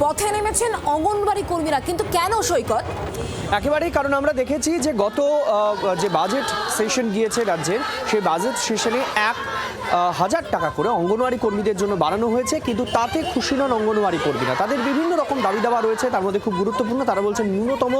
পথে নেমেছেন অঙ্গনবাড়ি কর্মীরা, কিন্তু কেন সৈকত? একেবারেই, কারণ আমরা দেখেছি যে গত যে বাজেট সেশন গিয়েছে রাজ্যের, সেই বাজেট সেশনে 1,000 টাকা করে অঙ্গনওয়াড়ি কর্মীদের জন্য বাড়ানো হয়েছে, কিন্তু তাতে খুশি নন অঙ্গনওয়াড়ি কর্মীরা। তাদের বিভিন্ন রকম দাবি দাওয়া রয়েছে, তার মধ্যে খুব গুরুত্বপূর্ণ, তারা বলছেন ন্যূনতম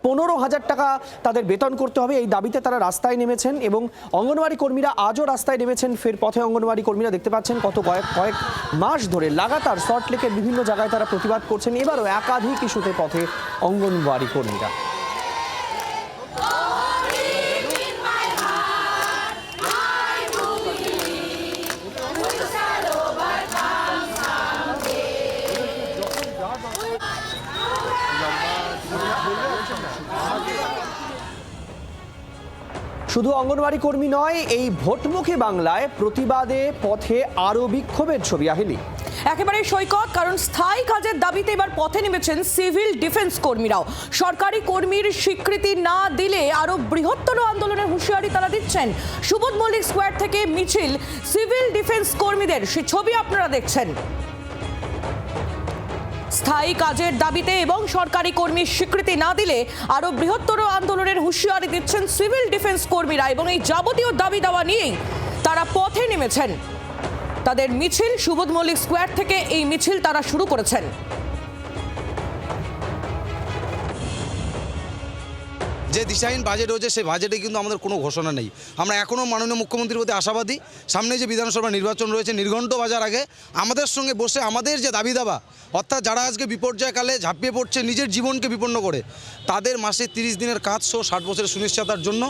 15,000 টাকা তাদের বেতন করতে হবে। এই দাবিতে তারা রাস্তায় নেমেছেন এবং অঙ্গনওয়াড়ি কর্মীরা আজও রাস্তায় নেমেছেন। ফের পথে অঙ্গনওয়াড়ি কর্মীরা, দেখতে পাচ্ছেন কত কয়েক মাস ধরে লাগাতার সল্টলেকের বিভিন্ন জায়গায় তারা প্রতিবাদ করছেন। এবারও একাধিক ইস্যুতে পথে অঙ্গনওয়াড়ি কর্মীরা। শুধু অঙ্গনওয়াড়ি কর্মী নয়, এই ভোটমুখী বাংলায় প্রতিবাদে পথে আরও বিক্ষোভের ছবি। আহিলি, একেবারে সৈকত, কারণ স্থায়ী কাজের দাবিতে এবার পথে নেমেছেন সিভিল ডিফেন্স কর্মীরাও। সরকারি কর্মীর স্বীকৃতি না দিলে আরো বৃহত্তর আন্দোলনের হুঁশিয়ারি তারা দিচ্ছেন। সুবোধ মল্লিক স্কোয়ার থেকে মিছিল সিভিল ডিফেন্স কর্মীদের, সে ছবি আপনারা দেখছেন। স্থায়ী কাজের দাবিতে এবং সরকারি কর্মীর স্বীকৃতি না দিলে আরো বৃহত্তর আন্দোলনের হুঁশিয়ারি দিচ্ছেন সিভিল ডিফেন্স কর্মীরা, এবং এই যাবতীয় দাবি দাওয়া নিয়েই তারা পথে নেমেছেন। তাদের মিছিল সুবোধ মল্লিক স্কোয়ার থেকে এই মিছিল তারা শুরু করেছেন। যে দিশাহীন বাজেট হয়েছে, সেই বাজেটে কিন্তু আমাদের কোনো ঘোষণা নেই। আমরা এখনও মাননীয় মুখ্যমন্ত্রীর প্রতি আশাবাদী। সামনে যে বিধানসভা নির্বাচন রয়েছে, নির্ঘণ্ট বাজার আগে আমাদের সঙ্গে বসে আমাদের যে দাবি দাবা, অর্থাৎ যারা আজকে বিপর্যয়কালে ঝাঁপিয়ে পড়ছে নিজের জীবনকে বিপন্ন করে, তাদের মাসে 30 দিনের কাজ সহ 60 বছরের সুনিশ্চয়তার জন্য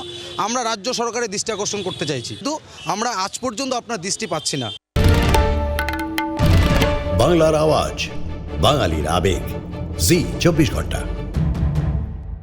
আমরা রাজ্য সরকারের দৃষ্টি আকর্ষণ করতে চাইছি, কিন্তু আমরা আজ পর্যন্ত আপনার দৃষ্টি পাচ্ছি না। বাংলার আওয়াজ, বাঙালির আবেগ, জি 24 ঘন্টা।